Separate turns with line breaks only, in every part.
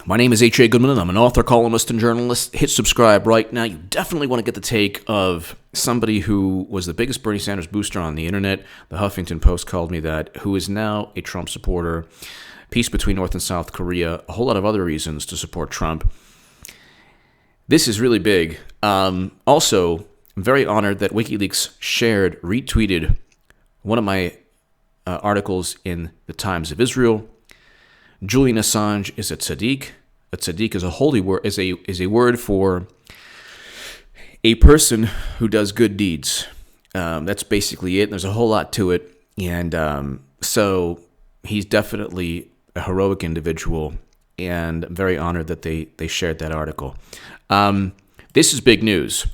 My name is H.A. Goodman, and I'm an author, columnist, and journalist. Hit subscribe right now. You definitely want to get the take of somebody who was the biggest Bernie Sanders booster on the internet. The Huffington Post called me that, who is now a Trump supporter. Peace between North and South Korea, a whole lot of other reasons to support Trump. This is really big. Also, I'm very honored that WikiLeaks retweeted one of my articles in the Times of Israel. Julian Assange is a tzaddik. A tzaddik is a holy word, is a word for a person who does good deeds. That's basically it. There's a whole lot to it, and so he's definitely a heroic individual. And I'm very honored that they shared that article. This is big news.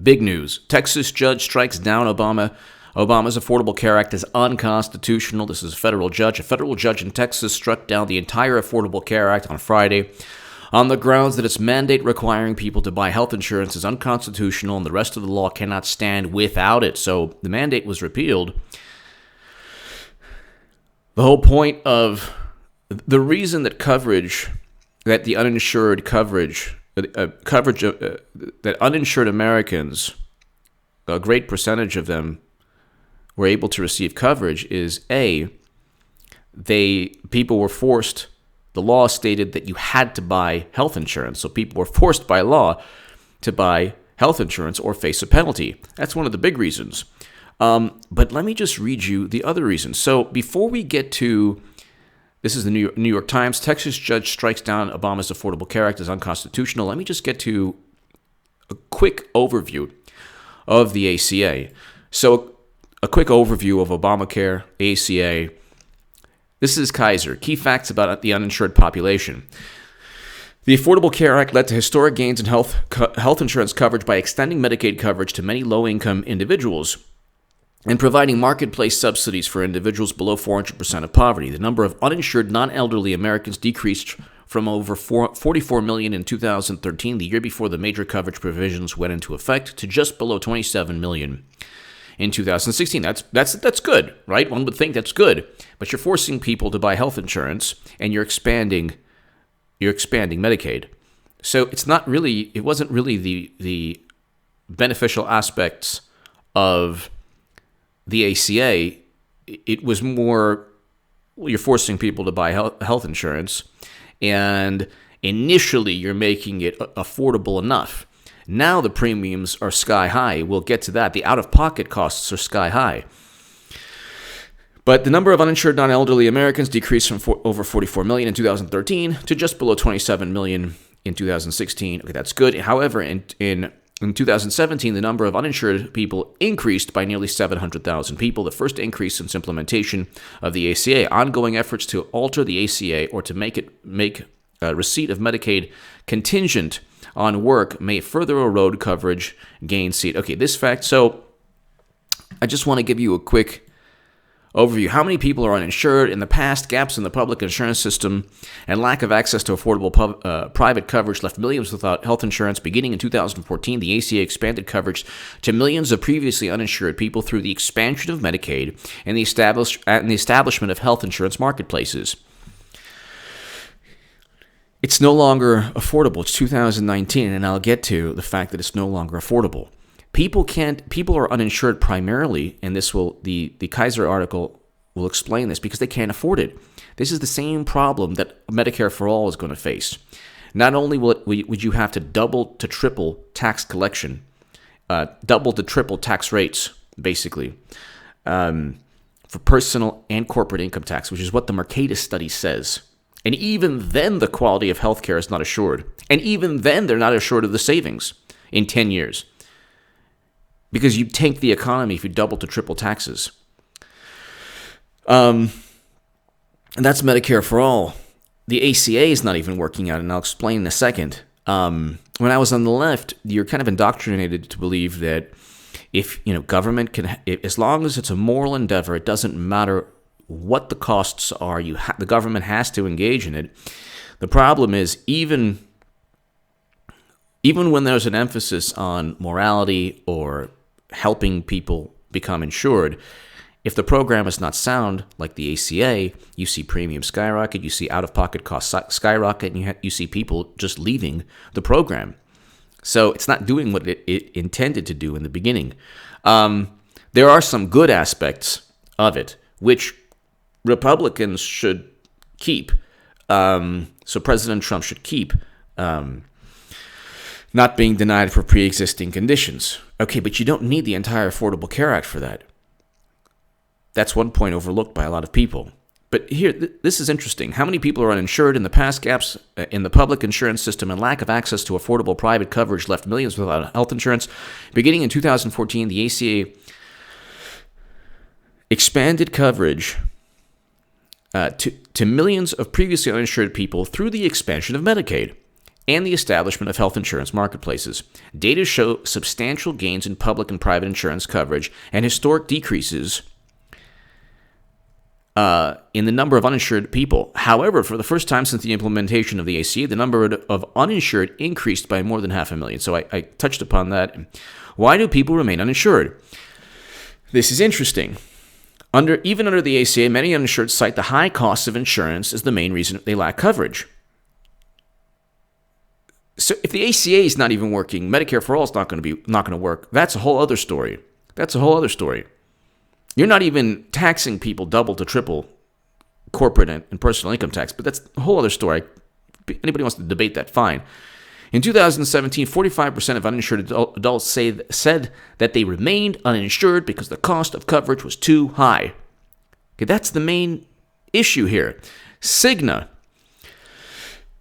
Big news. Texas judge strikes down Obama's Affordable Care Act is unconstitutional. This is a federal judge. A federal judge in Texas struck down the entire Affordable Care Act on Friday on the grounds that its mandate requiring people to buy health insurance is unconstitutional and the rest of the law cannot stand without it. So the mandate was repealed. The whole point of the reason that the uninsured coverage that uninsured Americans, a great percentage of them, were able to receive coverage is people were forced. The law stated that you had to buy health insurance, so people were forced by law to buy health insurance or face a penalty. That's one of the big reasons. But let me just read you the other reasons. So before we get to this is the New York Times. Texas judge strikes down Obama's Affordable Care Act as unconstitutional. Let me just get to a quick overview of the ACA. So a quick overview of Obamacare, ACA. This is Kaiser. Key facts about the uninsured population. The Affordable Care Act led to historic gains in health insurance coverage by extending Medicaid coverage to many low-income individuals and providing marketplace subsidies for individuals below 400% of poverty. The number of uninsured non-elderly Americans decreased from over 44 million in 2013, the year before the major coverage provisions went into effect, to just below 27 million in 2016. That's good, right? One would think that's good, but you're forcing people to buy health insurance and you're expanding Medicaid. So it wasn't really the beneficial aspects of the ACA. It was more, you're forcing people to buy health insurance, and initially you're making it affordable enough. Now the premiums are sky high. We'll get to that. The out-of-pocket costs are sky high. But the number of uninsured non-elderly Americans decreased from over 44 million in 2013 to just below 27 million in 2016. Okay, that's good. However, in 2017, the number of uninsured people increased by nearly 700,000 people, the first increase since implementation of the ACA. Ongoing efforts to alter the ACA or to make receipt of Medicaid contingent on work may further erode coverage gain seat. Okay, this fact. So I just want to give you a quick overview. How many people are uninsured? In the past, gaps in the public insurance system and lack of access to affordable private coverage left millions without health insurance. Beginning in 2014, the ACA expanded coverage to millions of previously uninsured people through the expansion of Medicaid and the establishment of health insurance marketplaces. It's no longer affordable. It's 2019, and I'll get to the fact that it's no longer affordable. People are uninsured primarily, and the Kaiser article will explain this, because they can't afford it. This is the same problem that Medicare for All is going to face. Not only would you have to double to triple tax collection, double to triple tax rates, basically, for personal and corporate income tax, which is what the Mercatus study says. And even then, the quality of health care is not assured. And even then, they're not assured of the savings in 10 years. Because you tank the economy if you double to triple taxes. And that's Medicare for All. The ACA is not even working out, and I'll explain in a second. When I was on the left, you're kind of indoctrinated to believe that if government can, as long as it's a moral endeavor, it doesn't matter what the costs are. The government has to engage in it. The problem is even when there's an emphasis on morality or helping people become insured, If the program is not sound, like the ACA, you see premiums skyrocket, you see out-of-pocket costs skyrocket, and you see people just leaving the program. So it's not doing what it intended to do in the beginning. There are some good aspects of it, which Republicans should keep. So President Trump should keep not being denied for pre-existing conditions. Okay, but you don't need the entire Affordable Care Act for that. That's one point overlooked by a lot of people. But here, this is interesting. How many people are uninsured? In the past, gaps in the public insurance system and lack of access to affordable private coverage left millions without health insurance. Beginning in 2014, the ACA expanded coverage to millions of previously uninsured people through the expansion of Medicaid and the establishment of health insurance marketplaces. Data show substantial gains in public and private insurance coverage and historic decreases in the number of uninsured people. However, for the first time since the implementation of the ACA, the number of uninsured increased by more than 500,000. So I touched upon that. Why do people remain uninsured? This is interesting. Even under the ACA, many uninsured cite the high cost of insurance as the main reason they lack coverage. So if the ACA is not even working, Medicare for All is not going to work. That's a whole other story. You're not even taxing people double to triple corporate and personal income tax, but that's a whole other story. Anybody wants to debate that, fine. In 2017, 45% of uninsured adults said that they remained uninsured because the cost of coverage was too high. Okay, that's the main issue here. Cigna.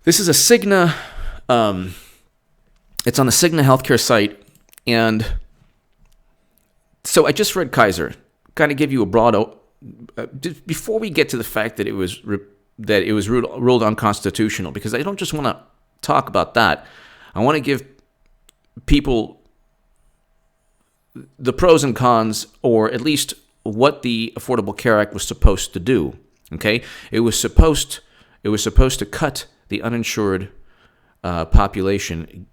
This is a Cigna. It's on the Cigna healthcare site, and so I just read Kaiser. Kind of give you a broad. Before we get to the fact that it was ruled unconstitutional, because I don't just want to talk about that. I want to give people the pros and cons, or at least what the Affordable Care Act was supposed to do. Okay, it was supposed to cut the uninsured population,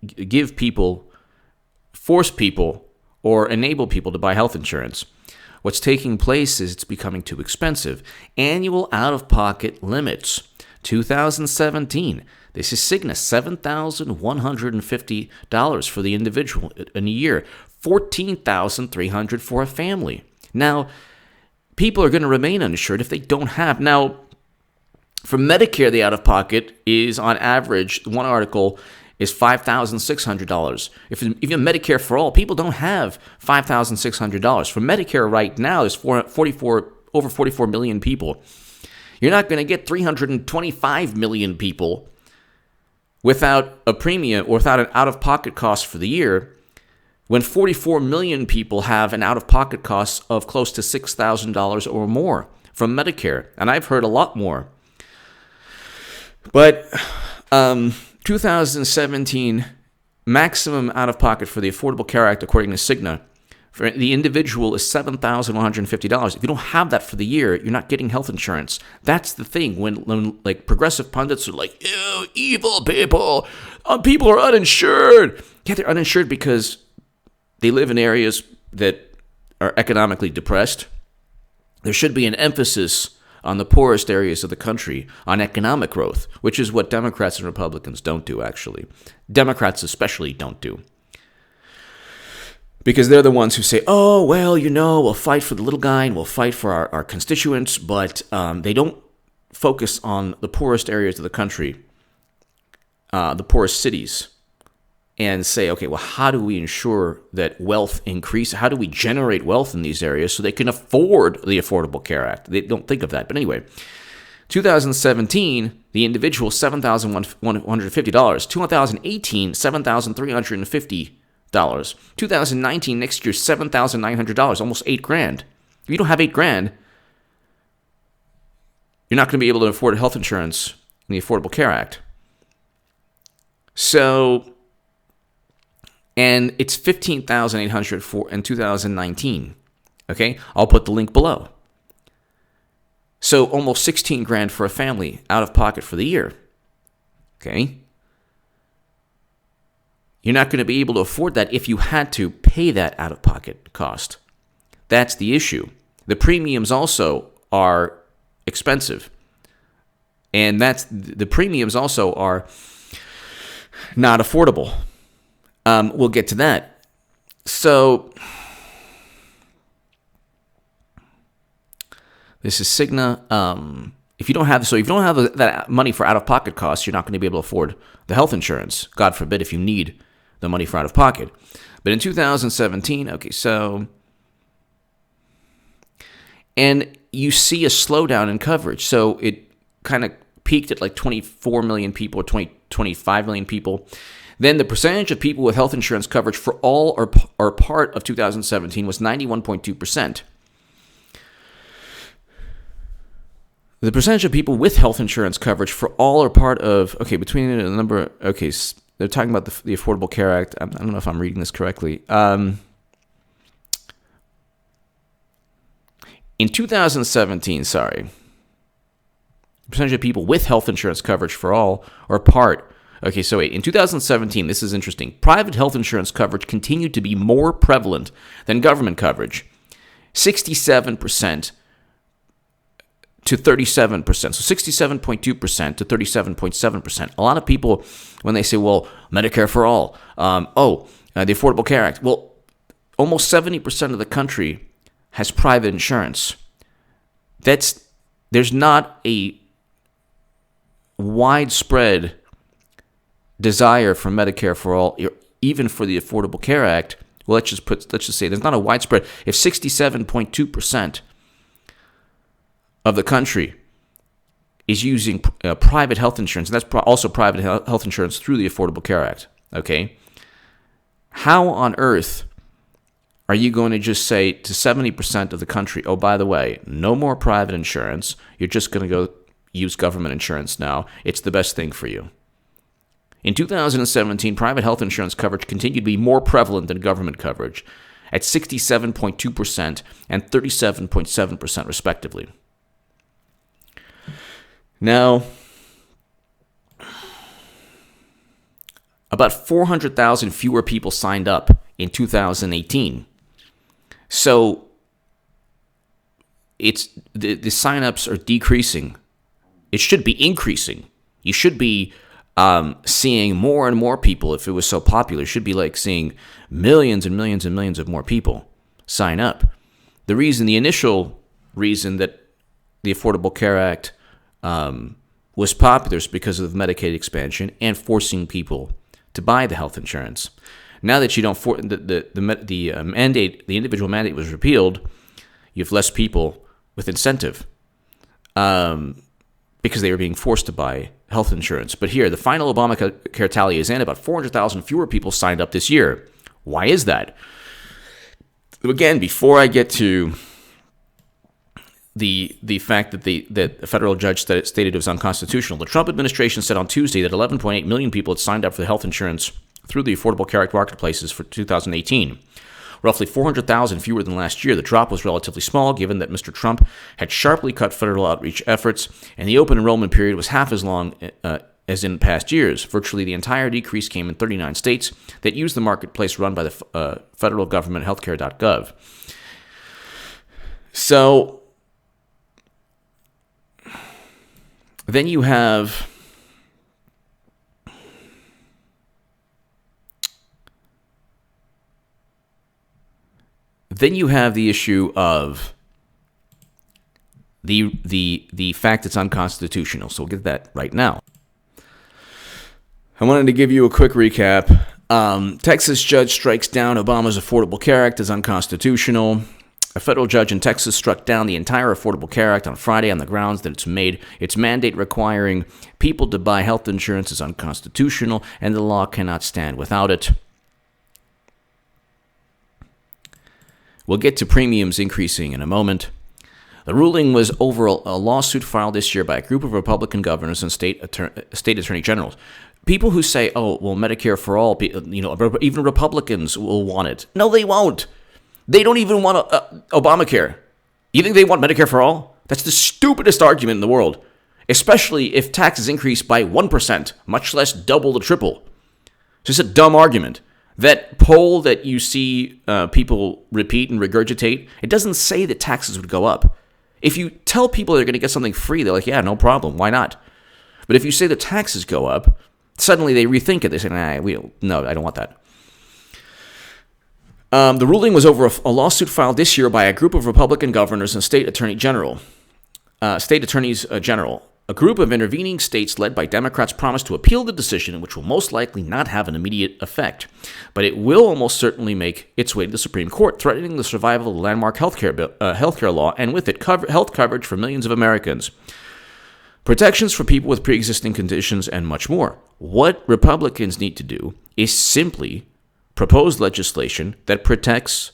force people, or enable people to buy health insurance. What's taking place is it's becoming too expensive. Annual out-of-pocket limits. 2017. This is Cigna, $7,150 for the individual in a year, $14,300 for a family. Now, people are going to remain uninsured if they don't have. Now, for Medicare, the out-of-pocket is on average, one article is $5,600. If even Medicare for All, people don't have $5,600. For Medicare right now, there's over 44 million people. You're not going to get 325 million people without a premium or without an out-of-pocket cost for the year, when 44 million people have an out-of-pocket cost of close to $6,000 or more from Medicare. And I've heard a lot more. But 2017 maximum out-of-pocket for the Affordable Care Act, according to Cigna, for the individual is $7,150. If you don't have that for the year, you're not getting health insurance. That's the thing. When like progressive pundits are like, ew, evil people, people are uninsured. Yeah, they're uninsured because they live in areas that are economically depressed. There should be an emphasis on the poorest areas of the country, on economic growth, which is what Democrats and Republicans don't do, actually. Democrats especially don't do. Because they're the ones who say, oh, well, we'll fight for the little guy and we'll fight for our constituents, but they don't focus on the poorest areas of the country, the poorest cities, and say, okay, well, how do we ensure that wealth increases? How do we generate wealth in these areas so they can afford the Affordable Care Act? They don't think of that. But anyway, 2017, the individual, $7,150. 2018, $7,350. 2019, next year, $7,900, almost $8,000. If you don't have $8,000, you're not going to be able to afford health insurance in the Affordable Care Act. So, and it's $15,800 for in 2019. Okay, I'll put the link below. So almost $16,000 for a family out of pocket for the year. Okay. You're not going to be able to afford that if you had to pay that out-of-pocket cost. That's the issue. the premiums also are expensive. And the premiums also are not affordable. We'll get to that. So this is Cigna. If you don't have that money for out-of-pocket costs, you're not going to be able to afford the health insurance. God forbid if you need the money for out-of-pocket. But in 2017, and you see a slowdown in coverage. So it kind of peaked at like 24 million people or 25 million people. Then the percentage of people with health insurance coverage for all or part of 2017 was 91.2%. The percentage of people with health insurance coverage for all or part of, between the number, they're talking about the Affordable Care Act. I don't know if I'm reading this correctly. In 2017, the percentage of people with health insurance coverage for all or part. In 2017, this is interesting. Private health insurance coverage continued to be more prevalent than government coverage. 67% to 37%. So 67.2% to 37.7%. A lot of people, when they say, well, Medicare for all, the Affordable Care Act. Well, almost 70% of the country has private insurance. There's not a widespread desire for Medicare for all, even for the Affordable Care Act. Well, let's just say there's not a widespread. If 67.2% of the country is using private health insurance, and that's also private health insurance through the Affordable Care Act, how on earth are you going to just say to 70% of the country, oh, by the way, no more private insurance, you're just going to go use government insurance now, it's the best thing for you? In 2017, private health insurance coverage continued to be more prevalent than government coverage at 67.2% and 37.7% respectively. Now, about 400,000 fewer people signed up in 2018. So it's the signups are decreasing. It should be increasing. You should be seeing more and more people. If it was so popular, it should be like seeing millions and millions and millions of more people sign up. The initial reason that the Affordable Care Act was popular is because of Medicaid expansion and forcing people to buy the health insurance. Now that you don't the mandate, the individual mandate was repealed, you have less people with incentive because they were being forced to buy health insurance. But here, the final Obamacare tally is in. About 400,000 fewer people signed up this year. Why is that? Again, before I get to the fact that that a federal judge stated it was unconstitutional, the Trump administration said on Tuesday that 11.8 million people had signed up for the health insurance through the Affordable Care Act marketplaces for 2018. Roughly 400,000 fewer than last year. The drop was relatively small, given that Mr. Trump had sharply cut federal outreach efforts, and the open enrollment period was half as long as in past years. Virtually the entire decrease came in 39 states that use the marketplace run by the federal government, healthcare.gov. So then you have the issue of the fact it's unconstitutional. So we'll get that right now. I wanted to give you a quick recap. Texas judge strikes down Obama's Affordable Care Act as unconstitutional. A federal judge in Texas struck down the entire Affordable Care Act on Friday on the grounds that its mandate requiring people to buy health insurance is unconstitutional, and the law cannot stand without it. We'll get to premiums increasing in a moment. The ruling was over a lawsuit filed this year by a group of Republican governors and state attorney generals. People who say, oh, well, Medicare for all, even Republicans will want it. No, they won't. They don't even want Obamacare. You think they want Medicare for all? That's the stupidest argument in the world, especially if taxes increase by 1%, much less double or triple. It's just a dumb argument. That poll that you see people repeat and regurgitate, it doesn't say that taxes would go up. If you tell people they're going to get something free, they're like, yeah, no problem. Why not? But if you say the taxes go up, suddenly they rethink it. They say, no, I don't want that. The ruling was over a lawsuit filed this year by a group of Republican governors and state attorneys general. A group of intervening states led by Democrats promised to appeal the decision, which will most likely not have an immediate effect. But it will almost certainly make its way to the Supreme Court, threatening the survival of the landmark healthcare law and with it health coverage for millions of Americans. Protections for people with pre-existing conditions and much more. What Republicans need to do is simply propose legislation that protects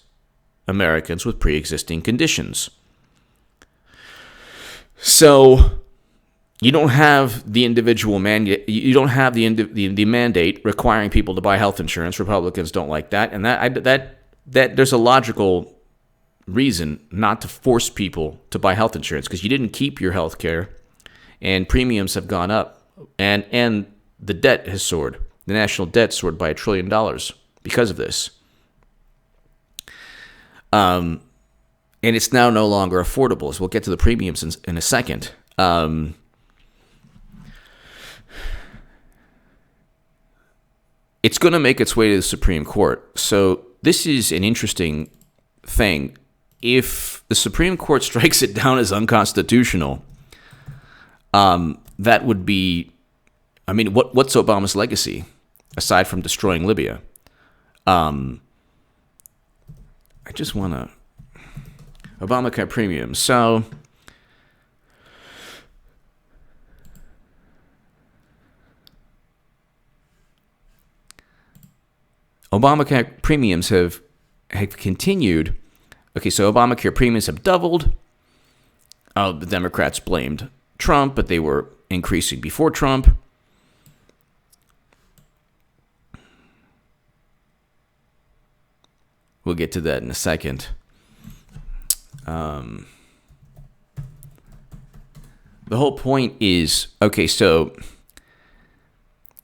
Americans with pre-existing conditions. So you don't have the individual mandate. You don't have the mandate requiring people to buy health insurance. Republicans don't like that, and that there's a logical reason not to force people to buy health insurance, because you didn't keep your health care, and premiums have gone up, and the debt has soared. The national debt soared by $1 trillion because of this. And it's now no longer affordable. So we'll get to the premiums in a second. It's going to make its way to the Supreme Court. So this is an interesting thing. If the Supreme Court strikes it down as unconstitutional, that would be, what's Obama's legacy aside from destroying Libya? I just want to Obamacare premiums. So Obamacare premiums have continued. Okay, so Obamacare premiums have doubled. The Democrats blamed Trump, but they were increasing before Trump. We'll get to that in a second. The whole point is, okay, so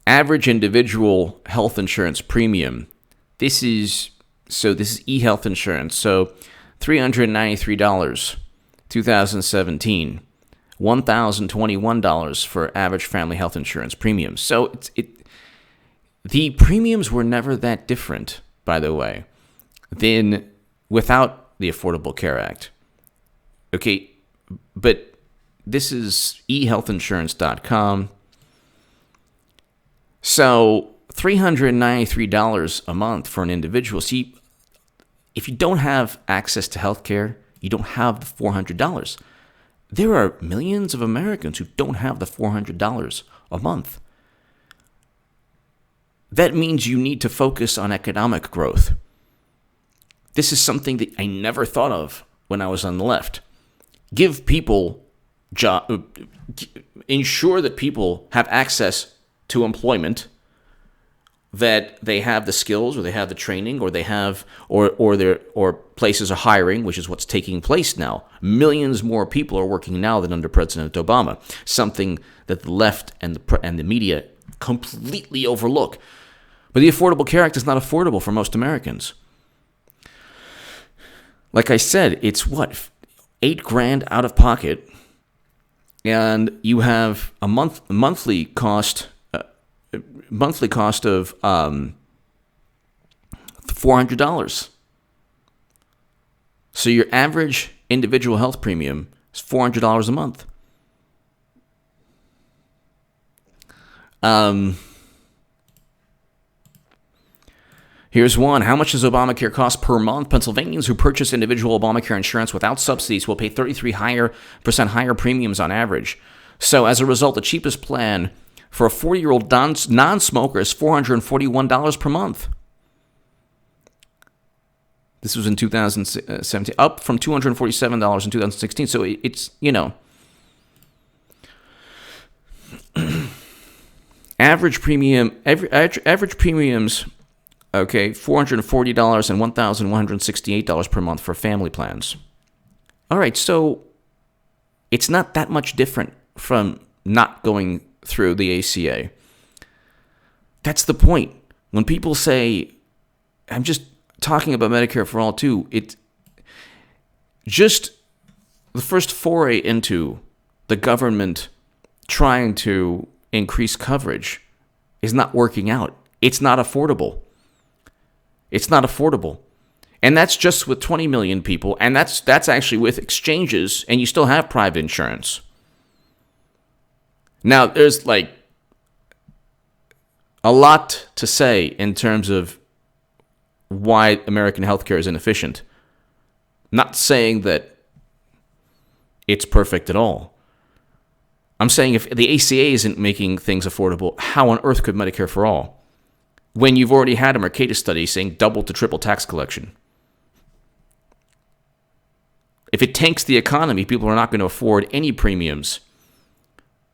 average individual health insurance premium. This is e-health insurance. So $393, 2017, $1,021 for average family health insurance premiums. So the premiums were never that different, by the way, than without the Affordable Care Act. Okay, but this is ehealthinsurance.com. So $393 a month for an individual. See, if you don't have access to health care, you don't have the $400. There are millions of Americans who don't have the $400 a month. That means you need to focus on economic growth. This is something that I never thought of when I was on the left. Give people ensure that people have access to employment, that they have the skills, or they have the training, or they have, or places are hiring, which is what's taking place now. Millions more people are working now than under President Obama. Something that the left and the media completely overlook. But the Affordable Care Act is not affordable for most Americans. Like I said, it's what, $8,000 out of pocket, and you have a monthly cost of $400. So your average individual health premium is $400 a month. Here's one. How much does Obamacare cost per month? Pennsylvanians who purchase individual Obamacare insurance without subsidies will pay 33% higher premiums on average. So as a result, the cheapest plan for a 40-year-old non-smoker is $441 per month. This was in 2017, up from $247 in 2016. So it's, average premiums, okay, $440 and $1,168 per month for family plans. All right, so it's not that much different from not going through the ACA. That's the point. When people say, I'm just talking about Medicare for All too. It just the first foray into the government trying to increase coverage is not working out. It's not affordable. It's not affordable. And that's just with 20 million people, and that's actually with exchanges, and you still have private insurance. Now, there's like a lot to say in terms of why American healthcare is inefficient. Not saying that it's perfect at all. I'm saying if the ACA isn't making things affordable, how on earth could Medicare for All? When you've already had a Mercatus study saying double to triple tax collection. If it tanks the economy, people are not going to afford any premiums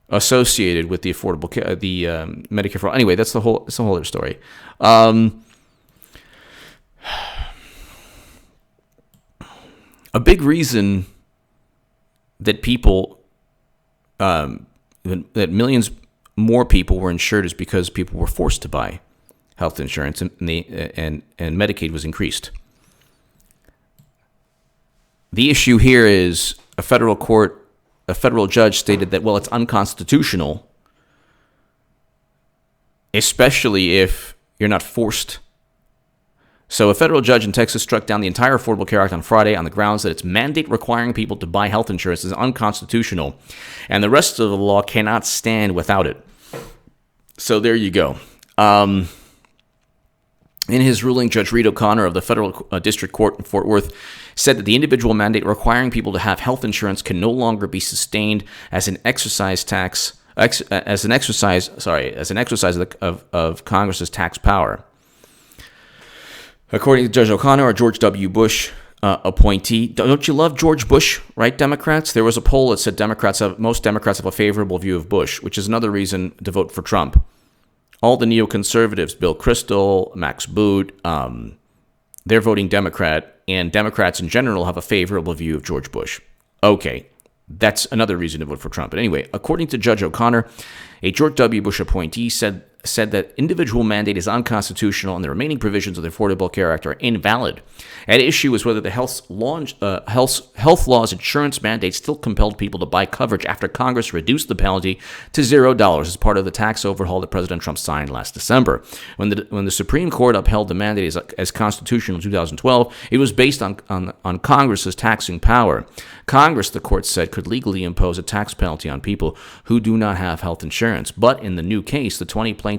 associated with the affordable care, the Medicare for All. Anyway, that's the whole other story. A big reason that people, that millions more people were insured is because people were forced to buy health insurance, and Medicaid was increased. The issue here is a federal judge stated that, well, it's unconstitutional, especially if you're not forced. So a federal judge in Texas struck down the entire Affordable Care Act on Friday on the grounds that its mandate requiring people to buy health insurance is unconstitutional, and the rest of the law cannot stand without it. So there you go. In his ruling, Judge Reed O'Connor of the Federal District Court in Fort Worth said that the individual mandate requiring people to have health insurance can no longer be sustained as an exercise of Congress's tax power. According to Judge O'Connor, a George W. Bush appointee. Don't you love George Bush, right, Democrats? There was a poll that said most Democrats have a favorable view of Bush, which is another reason to vote for Trump. All the neoconservatives, Bill Kristol, Max Boot, they're voting Democrat, and Democrats in general have a favorable view of George Bush. Okay, that's another reason to vote for Trump. But anyway, according to Judge O'Connor, a George W. Bush appointee said that individual mandate is unconstitutional and the remaining provisions of the Affordable Care Act are invalid. At issue is whether the health law's insurance mandate still compelled people to buy coverage after Congress reduced the penalty to $0 as part of the tax overhaul that President Trump signed last December. When the Supreme Court upheld the mandate as constitutional in 2012, it was based on Congress's taxing power. Congress, the court said, could legally impose a tax penalty on people who do not have health insurance. But in the new case, the 20 plaintiff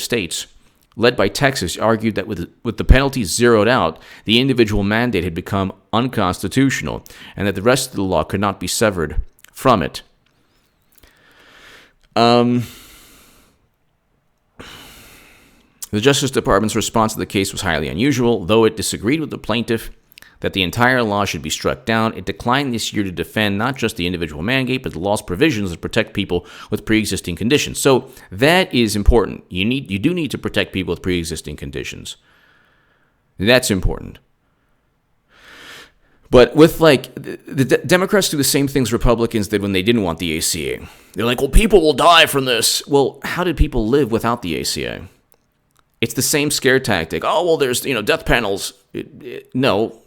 states, led by Texas, argued that with the penalties zeroed out, the individual mandate had become unconstitutional and that the rest of the law could not be severed from it. The Justice Department's response to the case was highly unusual. Though it disagreed with the plaintiff that the entire law should be struck down, it declined this year to defend not just the individual mandate, but the law's provisions that protect people with pre-existing conditions. So that is important. You do need to protect people with pre-existing conditions. That's important. But with the Democrats do the same things Republicans did when they didn't want the ACA. They're like, well, people will die from this. Well, how did people live without the ACA? It's the same scare tactic. Oh, well, there's death panels. No.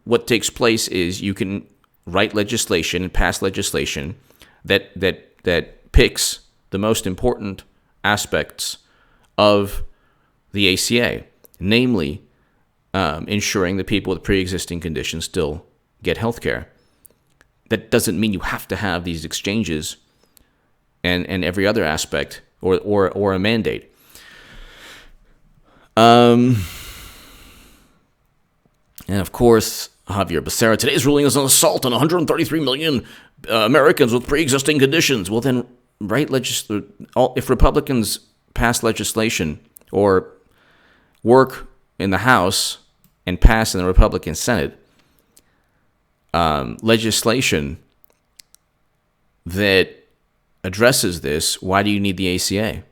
What takes place is you can write legislation and pass legislation that picks the most important aspects of the ACA, namely ensuring that people with pre-existing conditions still get health care. That doesn't mean you have to have these exchanges and every other aspect or a mandate. And of course, Javier Becerra, today's ruling is an assault on 133 million Americans with pre-existing conditions. Well, then, if Republicans pass legislation or work in the House and pass in the Republican Senate legislation that addresses this, why do you need the ACA?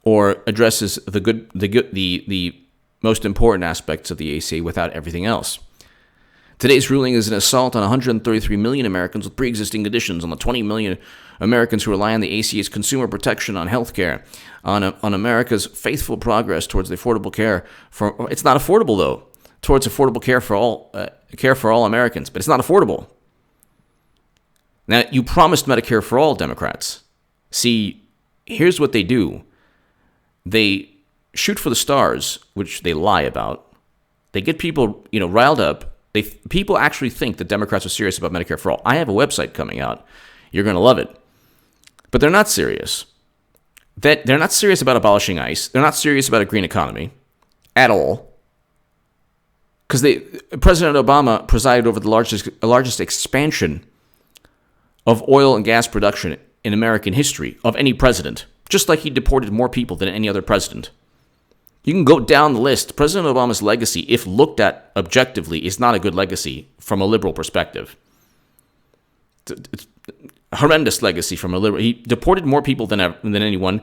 Or addresses the most important aspects of the ACA without everything else. Today's ruling is an assault on 133 million Americans with pre-existing conditions, on the 20 million Americans who rely on the ACA's consumer protection on health care, on America's faithful progress towards the affordable care for. It's not affordable though. Towards affordable care for all Americans, but it's not affordable. Now, you promised Medicare for all, Democrats. See, here's what they do. They shoot for the stars, which they lie about. They get people, riled up. People actually think that Democrats are serious about Medicare for all. I have a website coming out. You're going to love it. But they're not serious. They're not serious about abolishing ICE. They're not serious about a green economy at all. Because President Obama presided over the largest expansion of oil and gas production in American history of any president, just like he deported more people than any other president. You can go down the list. President Obama's legacy, if looked at objectively, is not a good legacy from a liberal perspective. It's a horrendous legacy from a liberal. He deported more people than anyone.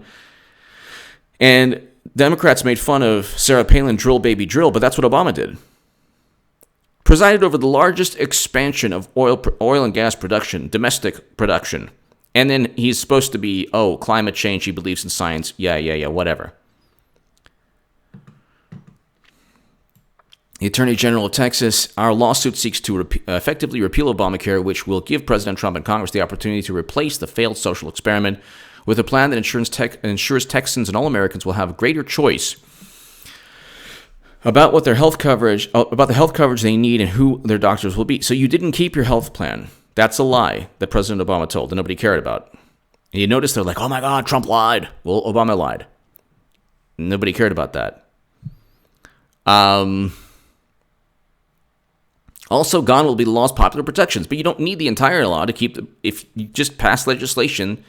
And Democrats made fun of Sarah Palin, drill baby drill, but that's what Obama did. Presided over the largest expansion of oil and gas production, domestic production. And then he's supposed to be, climate change, he believes in science, yeah, whatever. The Attorney General of Texas, our lawsuit seeks to effectively repeal Obamacare, which will give President Trump and Congress the opportunity to replace the failed social experiment with a plan that ensures Texans and all Americans will have greater choice about what their health coverage, about the health coverage they need and who their doctors will be. So you didn't keep your health plan. That's a lie that President Obama told that nobody cared about. And you notice they're like, oh my God, Trump lied. Well, Obama lied. Nobody cared about that. Also, gone will be the law's popular protections, but you don't need the entire law to keep if you just pass legislation.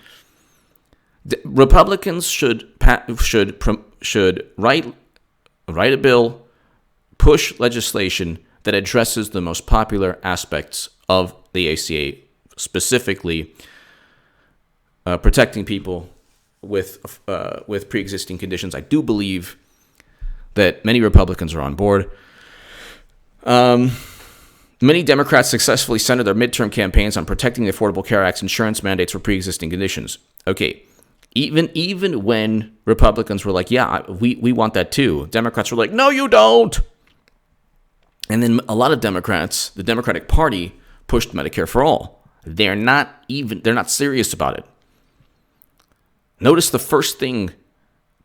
Republicans should write a bill, push legislation that addresses the most popular aspects of the ACA, specifically protecting people with pre-existing conditions. I do believe that many Republicans are on board. Many Democrats successfully centered their midterm campaigns on protecting the Affordable Care Act's insurance mandates for pre-existing conditions. Okay, even when Republicans were like, yeah, we want that too, Democrats were like, no, you don't. And then a lot of Democrats, the Democratic Party, pushed Medicare for all. They're not serious about it. Notice the first thing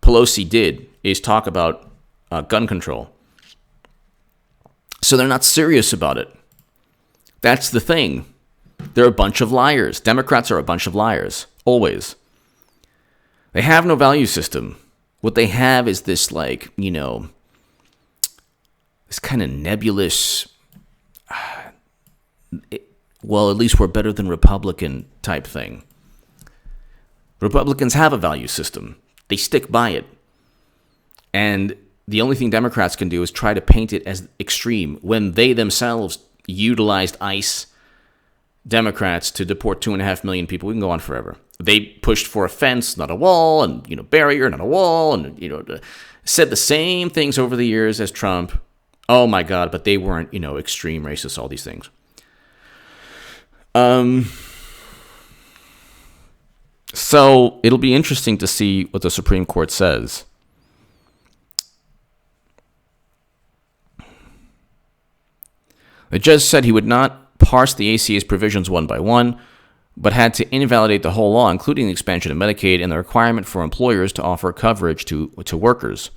Pelosi did is talk about gun control. So they're not serious about it. That's the thing. They're a bunch of liars. Democrats are a bunch of liars. Always. They have no value system. What they have is this, this kind of nebulous, at least we're better than Republican type thing. Republicans have a value system. They stick by it. And the only thing Democrats can do is try to paint it as extreme when they themselves utilized ICE, Democrats, to deport 2.5 million people. We can go on forever. They pushed for a fence, not a wall, and, barrier, not a wall, and, said the same things over the years as Trump. Oh my God, but they weren't, extreme racists, all these things. So it'll be interesting to see what the Supreme Court says. The judge said he would not parse the ACA's provisions one by one, but had to invalidate the whole law, including the expansion of Medicaid and the requirement for employers to offer coverage to workers.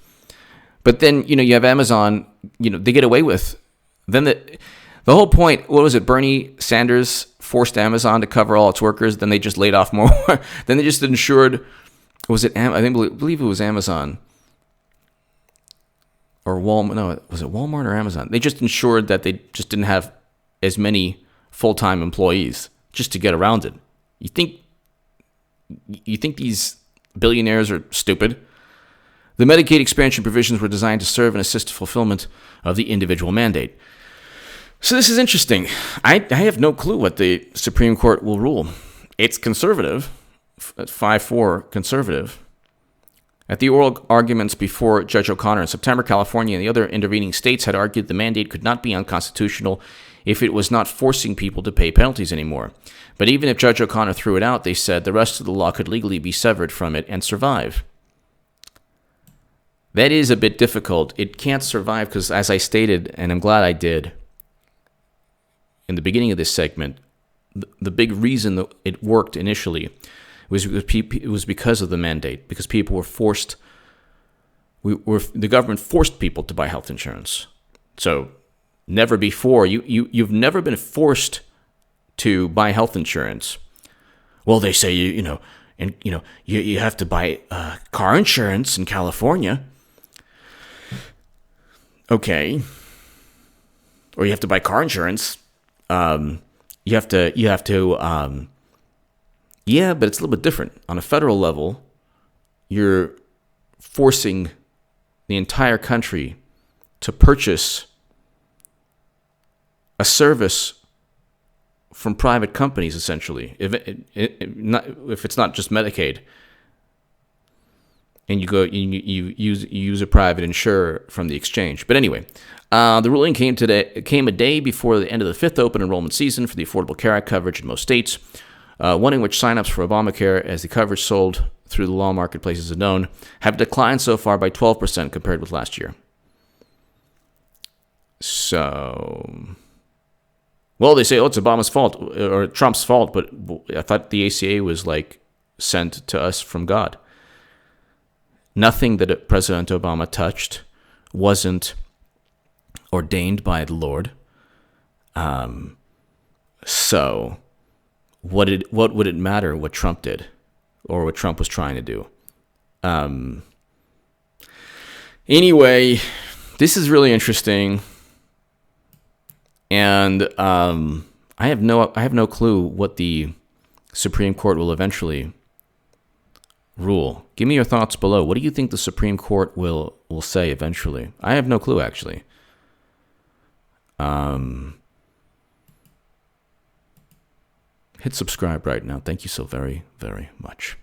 But then, you have Amazon, they get away with. Then the whole point, what was it, Bernie Sanders forced Amazon to cover all its workers, then they just laid off more. Then they just insured, was it, I believe it was Amazon. Or Walmart, no, was it Walmart or Amazon? They just ensured that they just didn't have as many full-time employees just to get around it. You think these billionaires are stupid? The Medicaid expansion provisions were designed to serve and assist fulfillment of the individual mandate. So this is interesting. I have no clue what the Supreme Court will rule. It's conservative, 5-4 conservative. At the oral arguments before Judge O'Connor in September, California and the other intervening states had argued the mandate could not be unconstitutional if it was not forcing people to pay penalties anymore. But even if Judge O'Connor threw it out, they said the rest of the law could legally be severed from it and survive. That is a bit difficult. It can't survive because, as I stated, and I'm glad I did in the beginning of this segment, the big reason that it worked initially was because of the mandate, because people were forced. The government forced people to buy health insurance. So never before, you've never been forced to buy health insurance. Well, they say you have to buy car insurance in California. Okay. Or you have to buy car insurance. You have to. Yeah, but it's a little bit different. On a federal level, you're forcing the entire country to purchase a service from private companies, essentially. If it's not just Medicaid, and you use a private insurer from the exchange. But anyway, the ruling came a day before the end of the fifth open enrollment season for the Affordable Care Act coverage in most states. One in which signups for Obamacare, as the coverage sold through the law marketplaces are known, have declined so far by 12% compared with last year. So, well, they say, it's Obama's fault or Trump's fault, but I thought the ACA was sent to us from God. Nothing that President Obama touched wasn't ordained by the Lord. So what would it matter what Trump did or what Trump was trying to do? Anyway, this is really interesting, and I have no clue what the Supreme Court will eventually rule. Give me your thoughts below. What do you think the Supreme Court will say eventually? I have no clue, actually. Hit subscribe right now. Thank you so very, very much.